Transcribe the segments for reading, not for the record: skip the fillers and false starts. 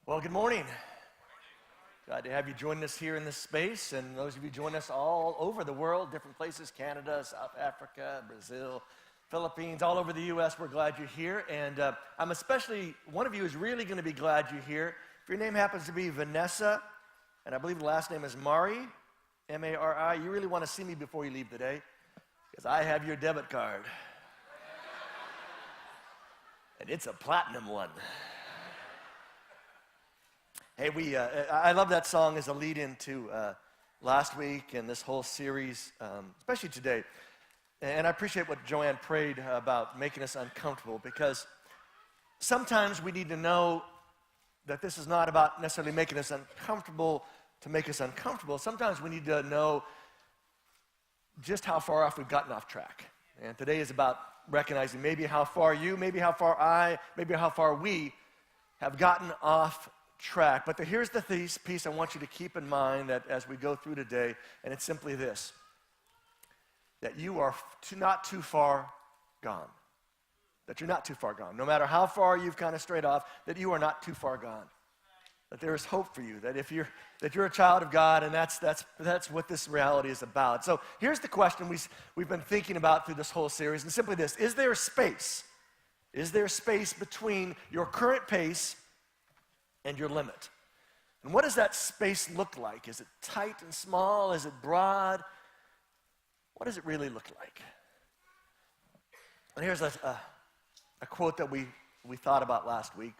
Well, good morning. Glad to have you join us here in this space, and those of you join us all over the world, different places, Canada, South Africa, Brazil, Philippines, all over the U.S. We're glad you're here, and I'm especially, one of you is really going to be glad you're here. If your name happens to be Vanessa, and I believe the last name is Mari, M-A-R-I, you really want to see me before you leave today, because I have your debit card. And it's a platinum one. Hey, I love that song as a lead into last week and this whole series, especially today. And I appreciate what Joanne prayed about making us uncomfortable, because sometimes we need to know that this is not about necessarily making us uncomfortable to make us uncomfortable. Sometimes we need to know just how far off we've gotten off track. And today is about recognizing maybe how far you, maybe how far I, maybe how far we have gotten off track. But here's the piece I want you to keep in mind that as we go through today, and it's simply this: that you are not too far gone. That you're not too far gone. No matter how far you've kind of strayed off, that you are not too far gone. That there is hope for you. That if you're a child of God, and that's what this reality is about. So here's the question we've been thinking about through this whole series, and simply this: is there a space? Is there a space between your current pace and your limit? And what does that space look like? Is it tight and small? Is it broad? What does it really look like? And here's a quote that we thought about last week.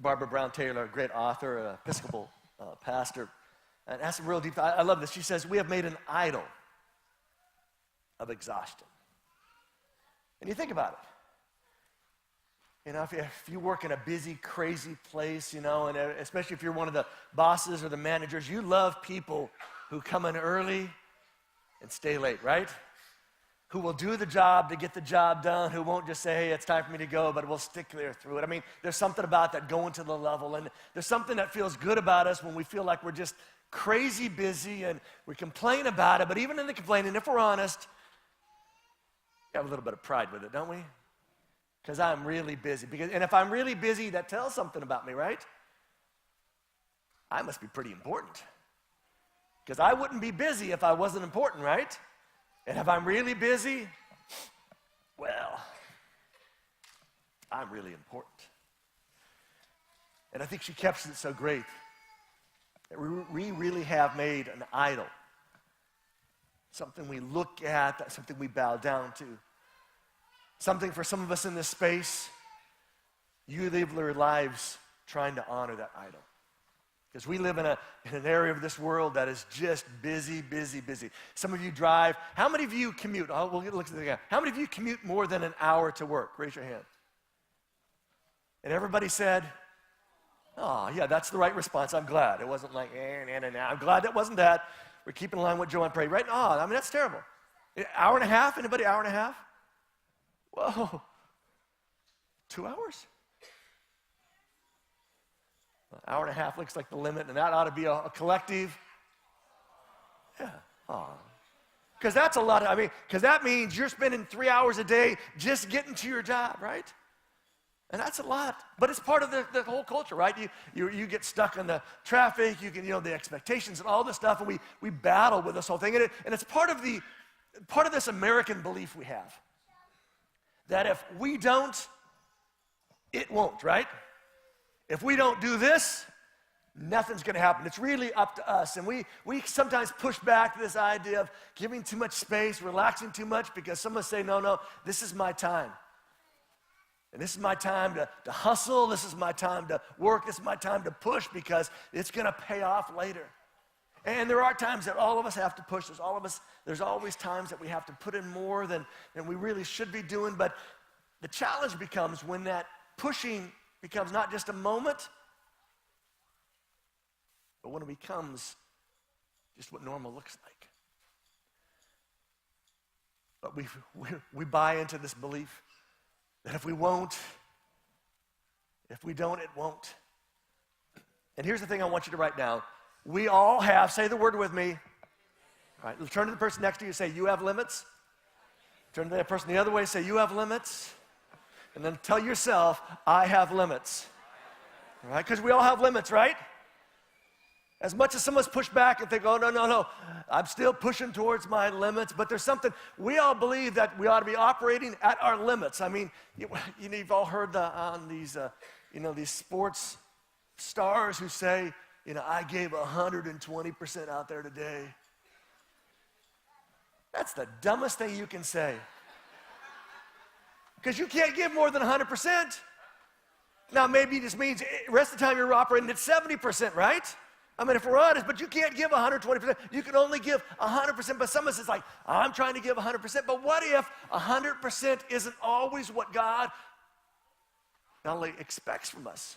Barbara Brown Taylor, a great author, an Episcopal pastor, and that's a real deep. I love this. She says, "We have made an idol of exhaustion." And you think about it. You know, if you work in a busy, crazy place, you know, and especially if you're one of the bosses or the managers, you love people who come in early and stay late, right? Who will do the job to get the job done, who won't just say, hey, it's time for me to go, but will stick there through it. I mean, there's something about that going to the level, and there's something that feels good about us when we feel like we're just crazy busy, and we complain about it, but even in the complaining, if we're honest, we have a little bit of pride with it, don't we? Because I'm really busy. And if I'm really busy, that tells something about me, right? I must be pretty important. Because I wouldn't be busy if I wasn't important, right? And if I'm really busy, well, I'm really important. And I think she captures it so great. That we really have made an idol. Something we look at, something we bow down to. Something for some of us in this space, you live your lives trying to honor that idol. Because we live in an area of this world that is just busy, busy, busy. Some of you drive. How many of you commute? We'll look at it again. How many of you commute more than an hour to work? Raise your hand. And everybody said, oh, yeah, that's the right response. I'm glad. It wasn't like, I'm glad that wasn't that. We're keeping in line with Joanne prayed, right? Oh, I mean, that's terrible. Hour and a half? Anybody, hour and a half? Whoa, 2 hours? An hour and a half looks like the limit, and that ought to be a collective. Yeah, because that's a lot because that means you're spending 3 hours a day just getting to your job, right? And that's a lot, but it's part of the whole culture, right? You get stuck in the traffic, you get, the expectations and all this stuff, and we battle with this whole thing, and it's part of this American belief we have. That if we don't, it won't, right? If we don't do this, nothing's going to happen. It's really up to us. And we sometimes push back to this idea of giving too much space, relaxing too much, because some of us say, no, this is my time. And this is my time to hustle. This is my time to work. This is my time to push, because it's going to pay off later. And there are times that all of us have to push. There's always times that we have to put in more than we really should be doing. But the challenge becomes when that pushing becomes not just a moment, but when it becomes just what normal looks like. But we buy into this belief that if we don't, it won't. And here's the thing I want you to write down. We all have, say the word with me. All right, turn to the person next to you and say, you have limits. Turn to that person the other way and say, you have limits. And then tell yourself, I have limits. right? Because we all have limits, right? As much as some of us push back and think, oh, no, no, no, I'm still pushing towards my limits, but there's something, we all believe that we ought to be operating at our limits. I mean, you've all heard on these, these sports stars who say, I gave 120% out there today. That's the dumbest thing you can say. Because you can't give more than 100%. Now, maybe this means the rest of the time you're operating at 70%, right? I mean, if we're honest, but you can't give 120%. You can only give 100%. But some of us is like, I'm trying to give 100%. But what if 100% isn't always what God not only expects from us,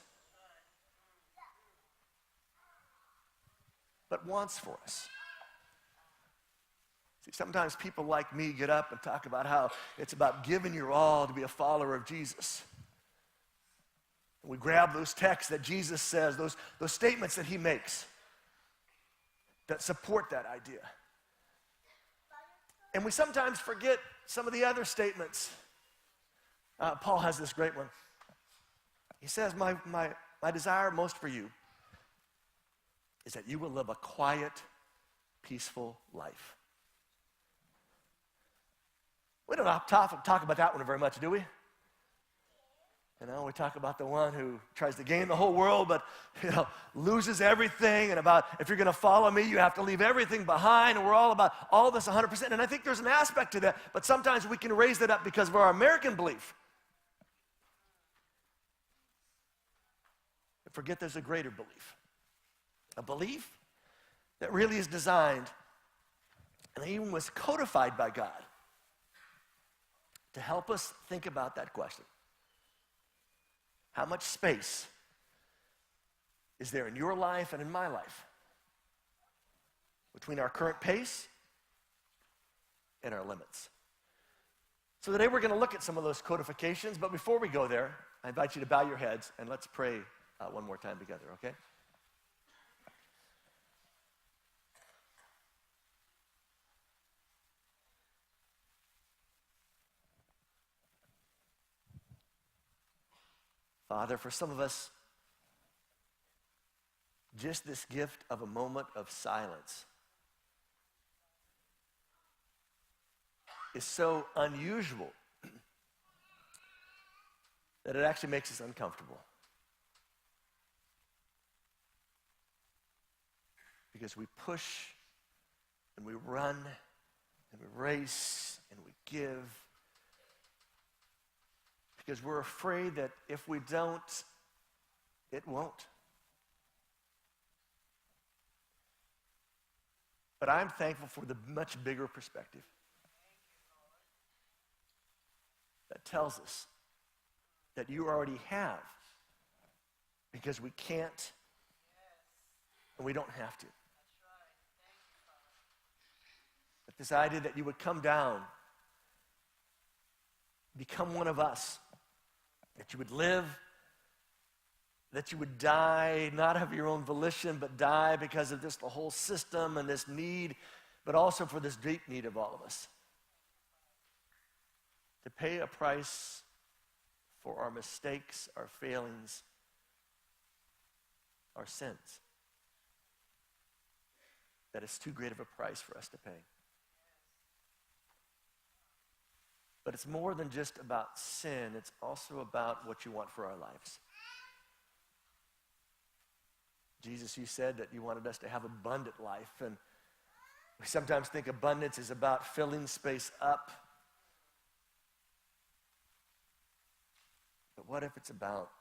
but wants for us? See, sometimes people like me get up and talk about how it's about giving your all to be a follower of Jesus. We grab those texts that Jesus says, those statements that he makes that support that idea. And we sometimes forget some of the other statements. Paul has this great one. He says, my desire most for you is that you will live a quiet, peaceful life. We don't often talk about that one very much, do we? We talk about the one who tries to gain the whole world, but, loses everything. And about, if you're going to follow me, you have to leave everything behind. And we're all about all this 100%. And I think there's an aspect to that, but sometimes we can raise that up because of our American belief. But forget there's a greater belief. A belief that really is designed and even was codified by God to help us think about that question. How much space is there in your life and in my life between our current pace and our limits? So today we're going to look at some of those codifications, but before we go there, I invite you to bow your heads and let's pray one more time together, okay? Father, for some of us, just this gift of a moment of silence is so unusual that it actually makes us uncomfortable. Because we push and we run and we race and we give. Because we're afraid that if we don't, it won't. But I'm thankful for the much bigger perspective that tells us that you already have, because we can't and we don't have to. But this idea that you would come down, become one of us, that you would live, that you would die, not of your own volition, but die because of just the whole system and this need, but also for this deep need of all of us. To pay a price for our mistakes, our failings, our sins. That is too great of a price for us to pay. But it's more than just about sin. It's also about what you want for our lives. Jesus, you said that you wanted us to have abundant life. And we sometimes think abundance is about filling space up. But what if it's about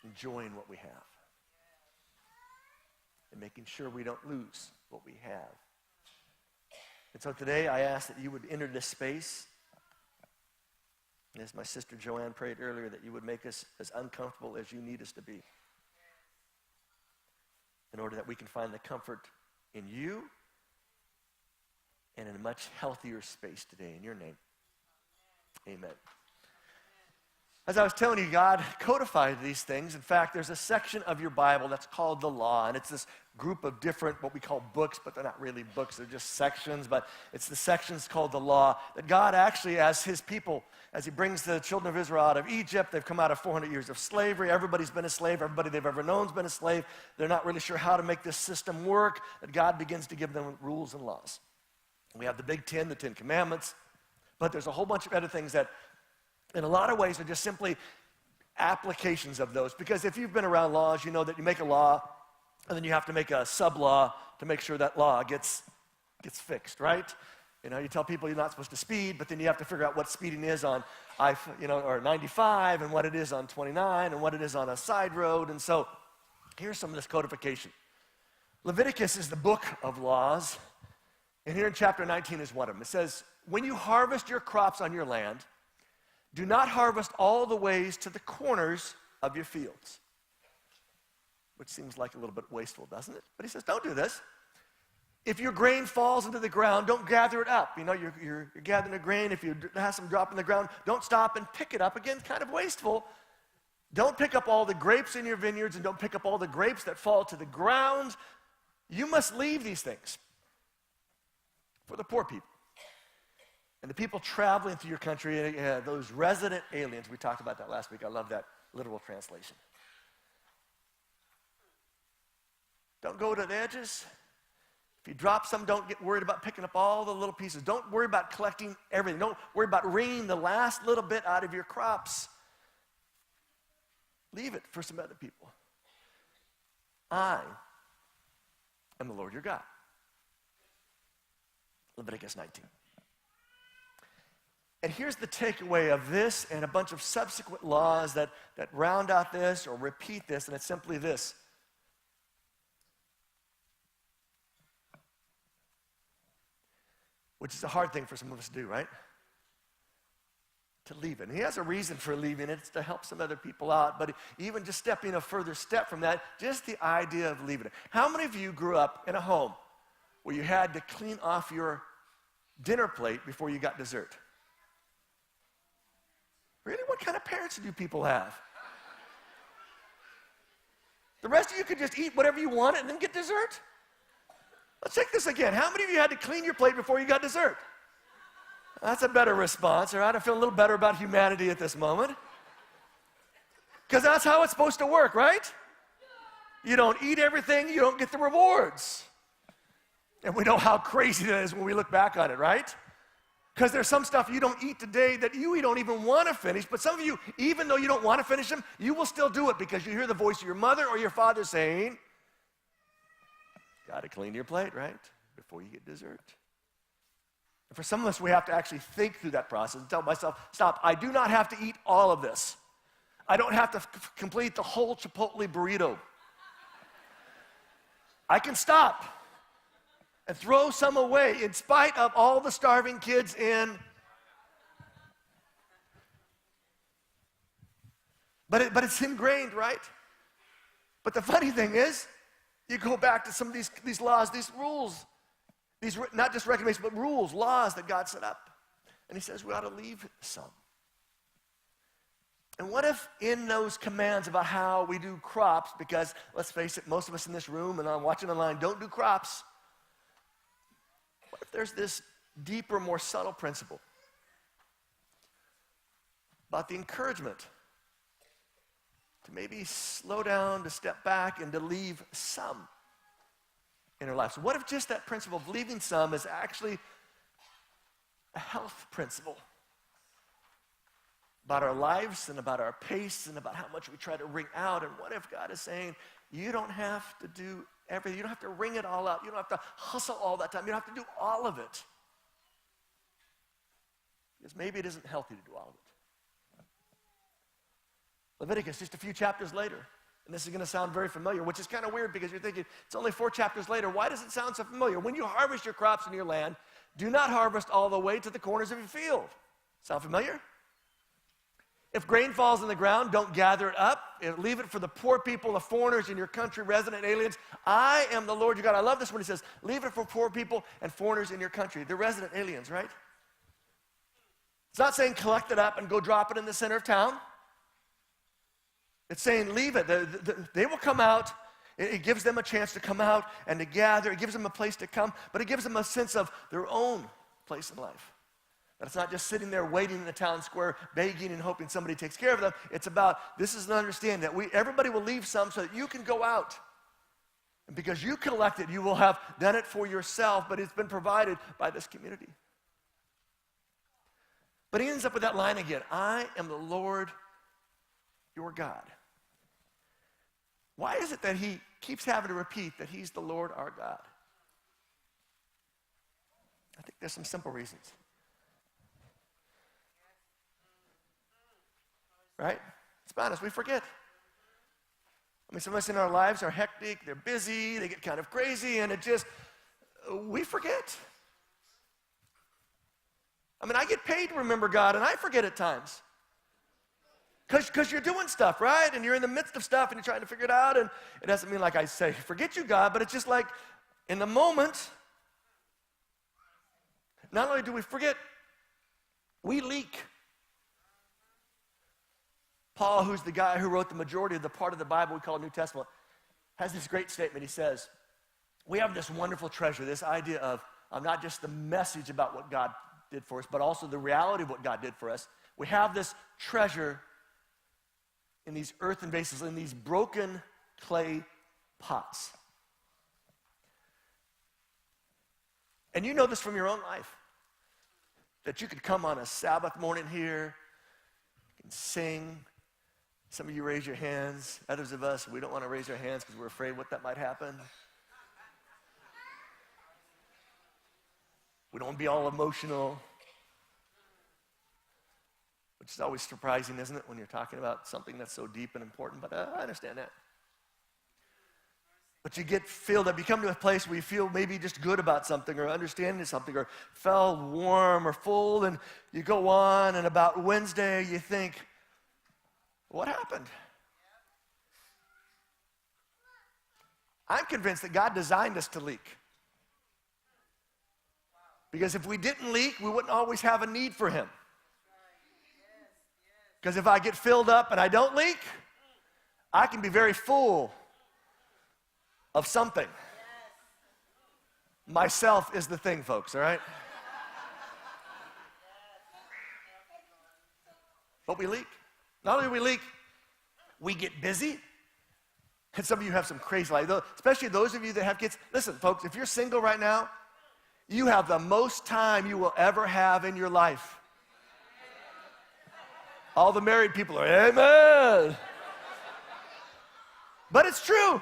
enjoying what we have? And making sure we don't lose what we have. And so today I ask that you would enter this space. And as my sister Joanne prayed earlier, that you would make us as uncomfortable as you need us to be. In order that we can find the comfort in you and in a much healthier space today. In your name, amen. As I was telling you, God codified these things. In fact, there's a section of your Bible that's called the law, and it's this group of different, what we call books, but they're not really books, they're just sections, but it's the sections called the law that God actually, as his people, as he brings the children of Israel out of Egypt, they've come out of 400 years of slavery. Everybody's been a slave. Everybody they've ever known has been a slave. They're not really sure how to make this system work, that God begins to give them rules and laws. We have the Big Ten, the Ten Commandments, but there's a whole bunch of other things that in a lot of ways are just simply applications of those. Because if you've been around laws, you know that you make a law, and then you have to make a sub-law to make sure that law gets fixed, right? You know, you tell people you're not supposed to speed, but then you have to figure out what speeding is on or 95, and what it is on 29, and what it is on a side road. And so here's some of this codification. Leviticus is the book of laws, and here in chapter 19 is one of them. It says, when you harvest your crops on your land, do not harvest all the ways to the corners of your fields. Which seems like a little bit wasteful, doesn't it? But he says, don't do this. If your grain falls into the ground, don't gather it up. You know, you're gathering a grain. If you have some drop in the ground, don't stop and pick it up. Again, kind of wasteful. Don't pick up all the grapes in your vineyards, and don't pick up all the grapes that fall to the ground. You must leave these things for the poor people. And the people traveling through your country, those resident aliens, we talked about that last week. I love that literal translation. Don't go to the edges. If you drop some, don't get worried about picking up all the little pieces. Don't worry about collecting everything. Don't worry about wringing the last little bit out of your crops. Leave it for some other people. I am the Lord your God. Leviticus 19. And here's the takeaway of this and a bunch of subsequent laws that round out this or repeat this, and it's simply this. Which is a hard thing for some of us to do, right? To leave it. And he has a reason for leaving it. It's to help some other people out. But even just stepping a further step from that, just the idea of leaving it. How many of you grew up in a home where you had to clean off your dinner plate before you got dessert? Really? What kind of parents do people have? The rest of you could just eat whatever you wanted and then get dessert? Let's take this again. How many of you had to clean your plate before you got dessert? That's a better response, all right? I feel a little better about humanity at this moment. Because that's how it's supposed to work, right? You don't eat everything, you don't get the rewards. And we know how crazy that is when we look back on it, right? Because there's some stuff you don't eat today that you don't even want to finish, but some of you, even though you don't want to finish them, you will still do it because you hear the voice of your mother or your father saying, got to clean your plate, right, before you get dessert. And for some of us, we have to actually think through that process and tell myself, stop, I do not have to eat all of this. I don't have to complete the whole Chipotle burrito. I can stop and throw some away in spite of all the starving kids in. But it's ingrained, right? But the funny thing is, you go back to some of these laws, these rules, these not just recommendations, but rules, laws that God set up. And he says we ought to leave some. And what if in those commands about how we do crops, because let's face it, most of us in this room and I'm watching online don't do crops. What if there's this deeper, more subtle principle about the encouragement to maybe slow down, to step back, and to leave some in our lives? So what if just that principle of leaving some is actually a health principle about our lives and about our pace and about how much we try to wring out? And what if God is saying, you don't have to do everything. You don't have to wring it all out. You don't have to hustle all that time. You don't have to do all of it. Because maybe it isn't healthy to do all of it. Leviticus, just a few chapters later, and this is going to sound very familiar, which is kind of weird because you're thinking, it's only 4 chapters later. Why does it sound so familiar? When you harvest your crops in your land, do not harvest all the way to the corners of your field. Sound familiar? If grain falls in the ground, don't gather it up. Leave it for the poor people, the foreigners in your country, resident aliens. I am the Lord your God. I love this when he says, leave it for poor people and foreigners in your country. The resident aliens, right? It's not saying collect it up and go drop it in the center of town. It's saying leave it. They will come out. It gives them a chance to come out and to gather. It gives them a place to come, but it gives them a sense of their own place in life. That it's not just sitting there waiting in the town square, begging and hoping somebody takes care of them. It's about, this is an understanding that everybody will leave some so that you can go out. And because you collect it, you will have done it for yourself, but it's been provided by this community. But he ends up with that line again, I am the Lord your God. Why is it that he keeps having to repeat that he's the Lord our God? I think there's some simple reasons. Right? Let's be honest, we forget. I mean, some of us in our lives are hectic, they're busy, they get kind of crazy, and we forget. I mean, I get paid to remember God, and I forget at times. Because you're doing stuff, right? And you're in the midst of stuff, and you're trying to figure it out, and it doesn't mean like I say, forget you, God, but it's just like, in the moment, not only do we forget, we leak. Paul, who's the guy who wrote the majority of the part of the Bible we call New Testament, has this great statement. He says, we have this wonderful treasure, this idea of not just the message about what God did for us, but also the reality of what God did for us. We have this treasure in these earthen vases, in these broken clay pots. And you know this from your own life, that you could come on a Sabbath morning here and sing. Some of you raise your hands. Others of us, we don't want to raise our hands because we're afraid what that might happen. We don't want to be all emotional, which is always surprising, isn't it, when you're talking about something that's so deep and important, but I understand that. But you get filled up, you come to a place where you feel maybe just good about something or understanding something or felt warm or full, and you go on, and about Wednesday you think, what happened? I'm convinced that God designed us to leak. Because if we didn't leak, we wouldn't always have a need for him. Because if I get filled up and I don't leak, I can be very full of something. Myself is the thing, folks, all right? But we leak. Not only do we leak, we get busy. And some of you have some crazy life, especially those of you that have kids. Listen, folks, if you're single right now, you have the most time you will ever have in your life. All the married people are, amen. But it's true.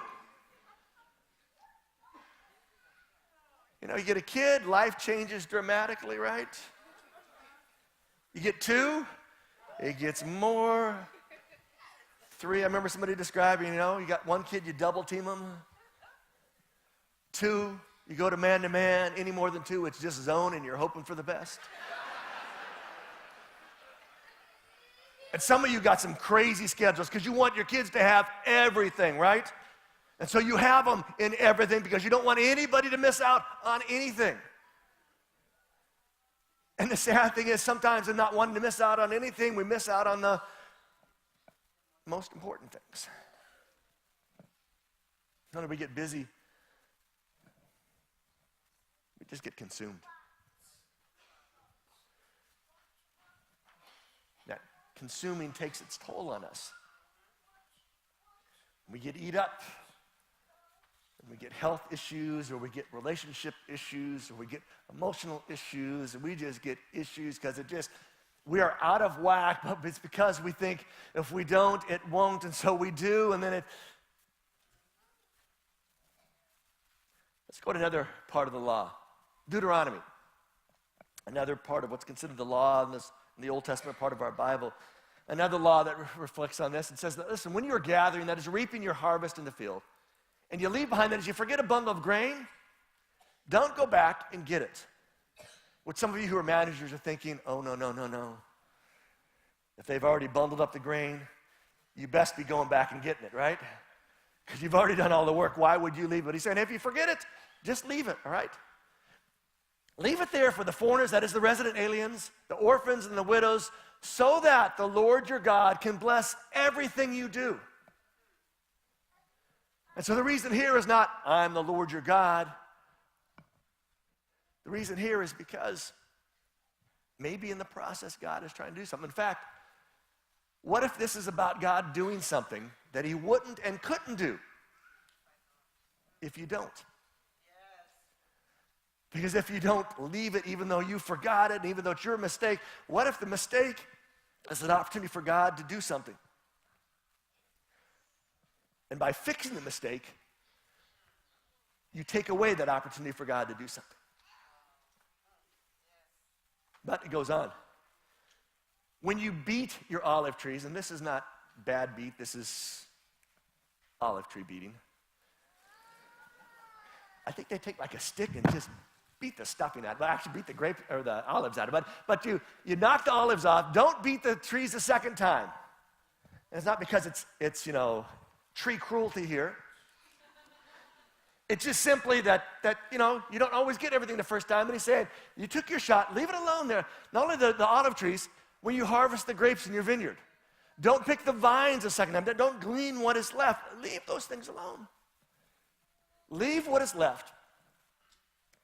You know, you get a kid, life changes dramatically, right? You get two, it gets more. Three, I remember somebody describing, you know, you got one kid, you double team them. Two, you go to man, any more than two, it's just zone and you're hoping for the best. And some of you got some crazy schedules because you want your kids to have everything, right? And so you have them in everything because you don't want anybody to miss out on anything. And the sad thing is sometimes in not wanting to miss out on anything, we miss out on the most important things. None of we get busy. We just get consumed. That consuming takes its toll on us. We get eat up. And we get health issues, or we get relationship issues, or we get emotional issues, and we just get issues because we are out of whack, but it's because we think if we don't, it won't, and so we do, and then Let's go to another part of the law. Deuteronomy. Another part of what's considered the law in the Old Testament part of our Bible. Another law that reflects on this and says that, listen, when you're gathering, that is reaping your harvest in the field, and you leave behind that as you forget a bundle of grain, don't go back and get it. Which some of you who are managers are thinking, oh, no. If they've already bundled up the grain, you best be going back and getting it, right? Because you've already done all the work. Why would you leave it? He's saying, if you forget it, just leave it, all right? Leave it there for the foreigners, that is the resident aliens, the orphans and the widows, so that the Lord your God can bless everything you do. And so the reason here is not, I'm the Lord your God. The reason here is because maybe in the process God is trying to do something. In fact, what if this is about God doing something that he wouldn't and couldn't do if you don't? Because if you don't leave it, even though you forgot it, and even though it's your mistake, what if the mistake is an opportunity for God to do something? And by fixing the mistake, you take away that opportunity for God to do something. But it goes on. When you beat your olive trees, and this is not bad beat, this is olive tree beating. I think they take like a stick and just beat the stuffing out. Well, actually beat the grape or the olives out of it. But you knock the olives off. Don't beat the trees a second time. And it's not because it's tree cruelty here. It's just simply that you don't always get everything the first time. And he's saying, you took your shot, leave it alone there. Not only the olive trees, when you harvest the grapes in your vineyard. Don't pick the vines a second time. Don't glean what is left. Leave those things alone. Leave what is left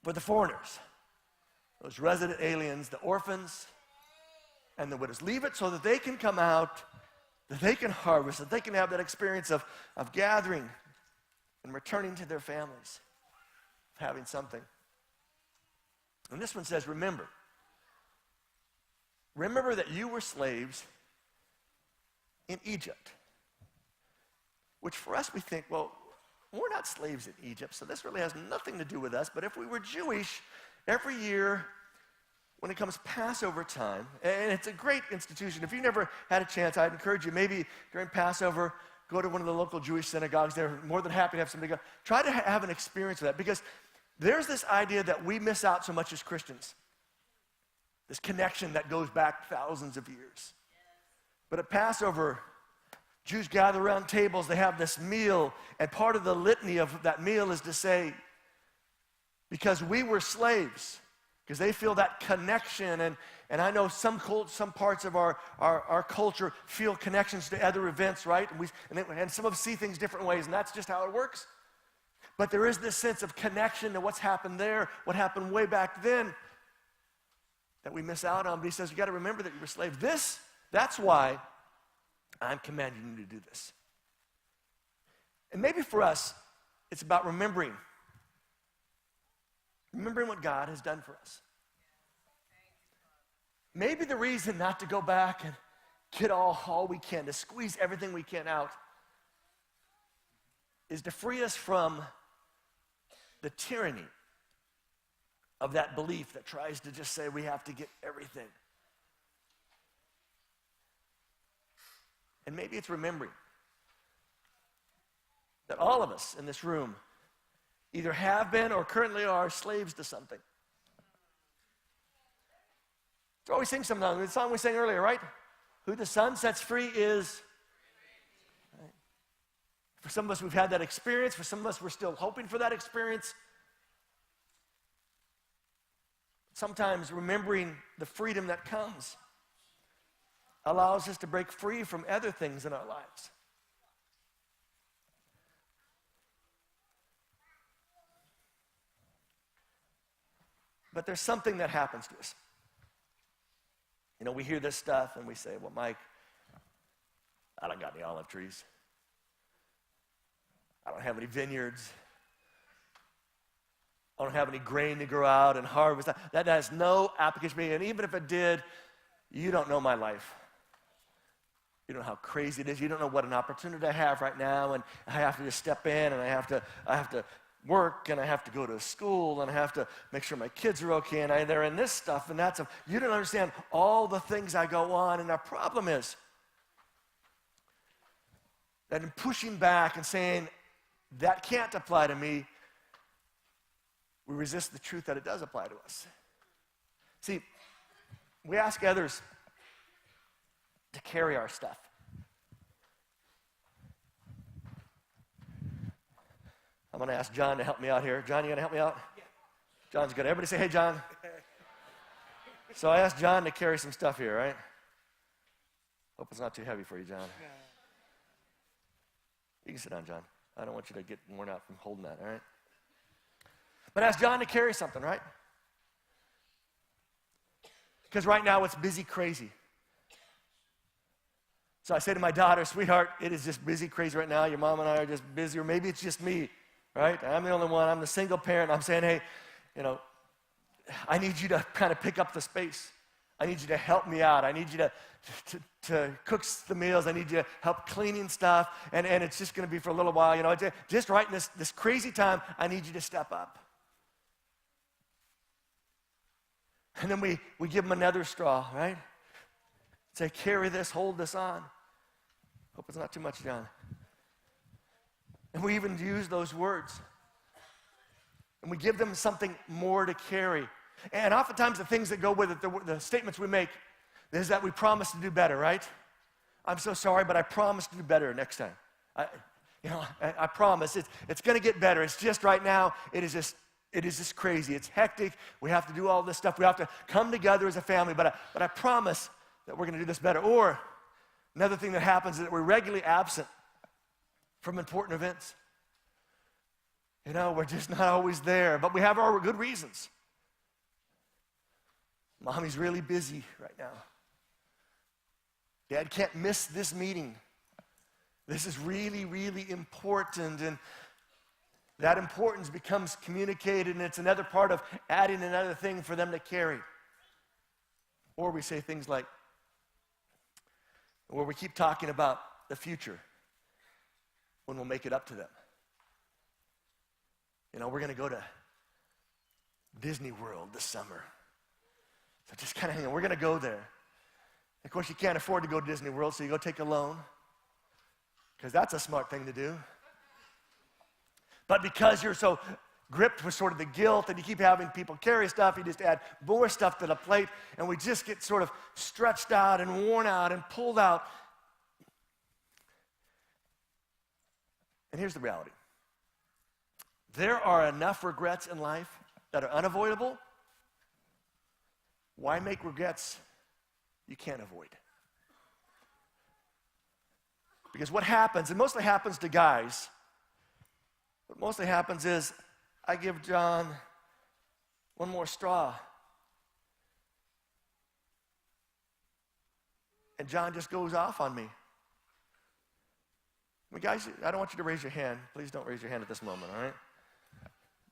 for the foreigners, those resident aliens, the orphans, and the widows. Leave it so that they can come out, that they can harvest, that they can have that experience of gathering and returning to their families, having something. And this one says, remember that you were slaves in Egypt. Which for us, we think, well, we're not slaves in Egypt, so this really has nothing to do with us. But if we were Jewish, every year when it comes Passover time, and it's a great institution. If you never had a chance, I'd encourage you, maybe during Passover, go to one of the local Jewish synagogues. They're more than happy to have somebody go. Try to have an experience with that, because there's this idea that we miss out so much as Christians. This connection that goes back thousands of years. But at Passover, Jews gather around tables, they have this meal, and part of the litany of that meal is to say, because we were slaves, because they feel that connection, and I know some parts of our culture feel connections to other events, right? And some of us see things different ways, and that's just how it works. But there is this sense of connection to what's happened there, what happened way back then, that we miss out on. But he says, you got to remember that you were slaves. That's why I'm commanding you to do this. And maybe for us, it's about remembering what God has done for us. Maybe the reason not to go back and get all we can, to squeeze everything we can out, is to free us from the tyranny of that belief that tries to just say we have to get everything. And maybe it's remembering that all of us in this room either have been or currently are slaves to something. It's what we sing sometimes. The song we sang earlier, right? Who the Son sets free is. Right? For some of us, we've had that experience. For some of us, we're still hoping for that experience. Sometimes remembering the freedom that comes allows us to break free from other things in our lives. But there's something that happens to us. We hear this stuff and we say, well, Mike, I don't got any olive trees. I don't have any vineyards. I don't have any grain to grow out and harvest. That has no application to me. And even if it did, you don't know my life. You don't know how crazy it is. You don't know what an opportunity I have right now, and I have to just step in, and I have to work, and I have to go to school, and I have to make sure my kids are okay, and they're in this stuff and that stuff. You don't understand all the things I go on, and our problem is that in pushing back and saying that can't apply to me, we resist the truth that it does apply to us. See, we ask others to carry our stuff. I'm going to ask John to help me out here. John, you going to help me out? Yeah. John's good. Everybody say, hey, John. So I asked John to carry some stuff here, right? Hope it's not too heavy for you, John. You can sit down, John. I don't want you to get worn out from holding that, all right? But ask John to carry something, right? Because right now it's busy crazy. So I say to my daughter, sweetheart, it is just busy crazy right now. Your mom and I are just busy, or maybe it's just me, right? I'm the only one. I'm the single parent. I'm saying, hey, I need you to kind of pick up the space. I need you to help me out. I need you to cook the meals. I need you to help cleaning stuff. And it's just going to be for a little while. Just right in this crazy time, I need you to step up. And then we give them another straw, right? Say, carry this, hold this on. Hope it's not too much, John. And we even use those words. And we give them something more to carry. And oftentimes the things that go with it, the statements we make, is that we promise to do better, right? I'm so sorry, but I promise to do better next time. I promise. It's going to get better. It's just right now, it is just crazy. It's hectic. We have to do all this stuff. We have to come together as a family, but I promise that we're going to do this better. Or another thing that happens is that we're regularly absent from important events. We're just not always there, but we have our good reasons. Mommy's really busy right now. Dad can't miss this meeting. This is really, really important, and that importance becomes communicated, and it's another part of adding another thing for them to carry. Or we say things like, where we keep talking about the future when we'll make it up to them. We're going to go to Disney World this summer. So just kind of hang on. We're going to go there. Of course, you can't afford to go to Disney World, so you go take a loan, because that's a smart thing to do. But because you're so gripped with sort of the guilt and you keep having people carry stuff, you just add more stuff to the plate, and we just get sort of stretched out and worn out and pulled out. And here's the reality. There are enough regrets in life that are unavoidable. Why make regrets you can't avoid? Because what happens, and mostly happens to guys, what mostly happens is I give John one more straw. And John just goes off on me. Guys, I don't want you to raise your hand. Please don't raise your hand at this moment, all right?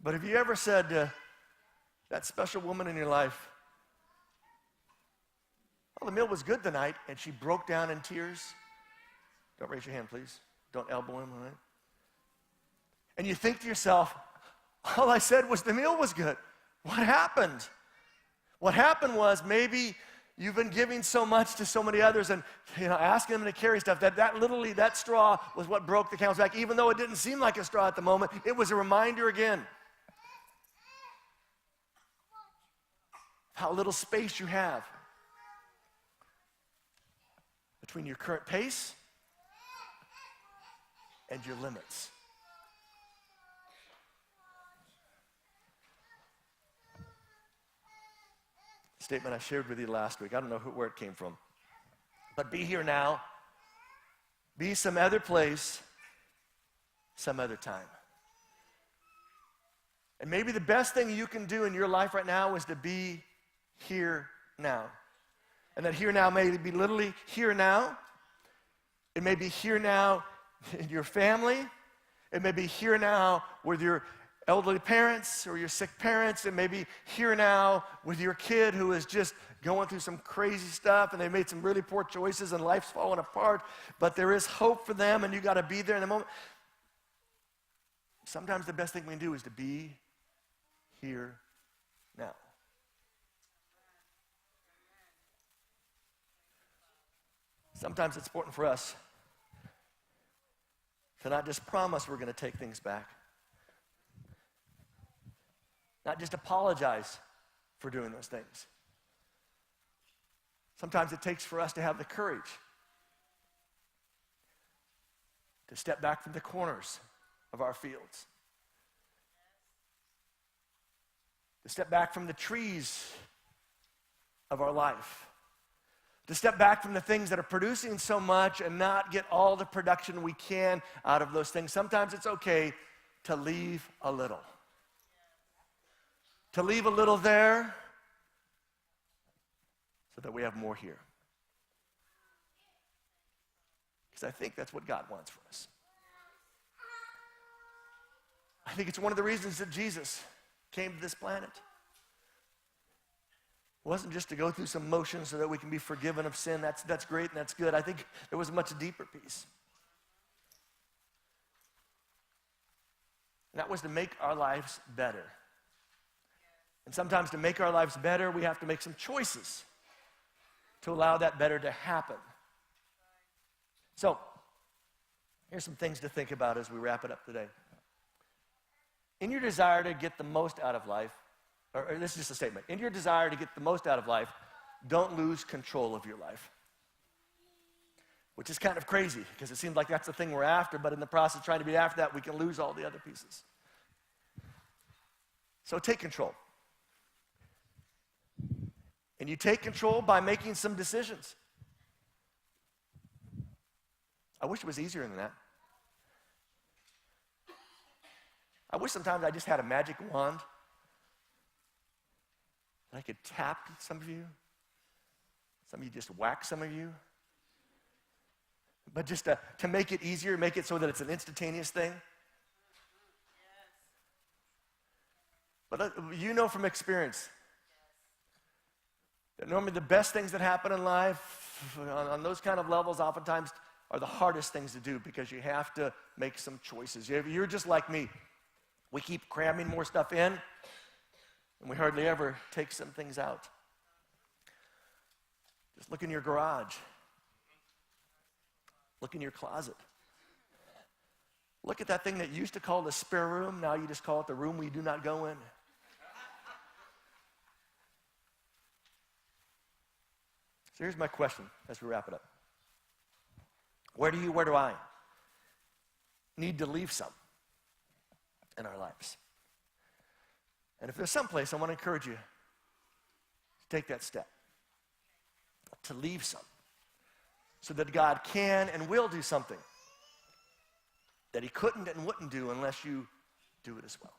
But have you ever said to that special woman in your life, well, the meal was good tonight, and she broke down in tears? Don't raise your hand, please. Don't elbow him, all right? And you think to yourself, all I said was the meal was good. What happened? What happened was maybe you've been giving so much to so many others and asking them to carry stuff that literally that straw was what broke the camel's back. Even though it didn't seem like a straw at the moment, it was a reminder again how little space you have between your current pace and your limits. Statement I shared with you last week. I don't know where it came from. But be here now. Be some other place, some other time. And maybe the best thing you can do in your life right now is to be here now. And that here now may be literally here now. It may be here now in your family. It may be here now with your elderly parents or your sick parents. It may be here now with your kid who is just going through some crazy stuff and they made some really poor choices and life's falling apart. But there is hope for them and you got to be there in the moment. Sometimes the best thing we can do is to be here now. Sometimes it's important for us to not just promise we're going to take things back, not just apologize for doing those things. Sometimes it takes for us to have the courage to step back from the corners of our fields, to step back from the trees of our life, to step back from the things that are producing so much and not get all the production we can out of those things. Sometimes it's okay to leave a little. To leave a little there so that we have more here. Because I think that's what God wants for us. I think it's one of the reasons that Jesus came to this planet. It wasn't just to go through some motions so that we can be forgiven of sin. That's great and that's good. I think there was a much deeper piece. And that was to make our lives better. And sometimes to make our lives better, we have to make some choices to allow that better to happen. So, here's some things to think about as we wrap it up today. In your desire to get the most out of life, or this is just a statement. In your desire to get the most out of life, don't lose control of your life. Which is kind of crazy, because it seems like that's the thing we're after, but in the process of trying to be after that, we can lose all the other pieces. So take control. And you take control by making some decisions. I wish it was easier than that. I wish sometimes I just had a magic wand that I could tap some of you just whack some of you. But just to make it easier, make it so that it's an instantaneous thing. But you know from experience that normally the best things that happen in life on those kind of levels oftentimes are the hardest things to do because you have to make some choices. You're just like me. We keep cramming more stuff in, and we hardly ever take some things out. Just look in your garage. Look in your closet. Look at that thing that you used to call the spare room. Now you just call it the room we do not go in. So here's my question as we wrap it up. Where do I need to leave some in our lives? And if there's some place, I want to encourage you to take that step, to leave some, so that God can and will do something that he couldn't and wouldn't do unless you do it as well.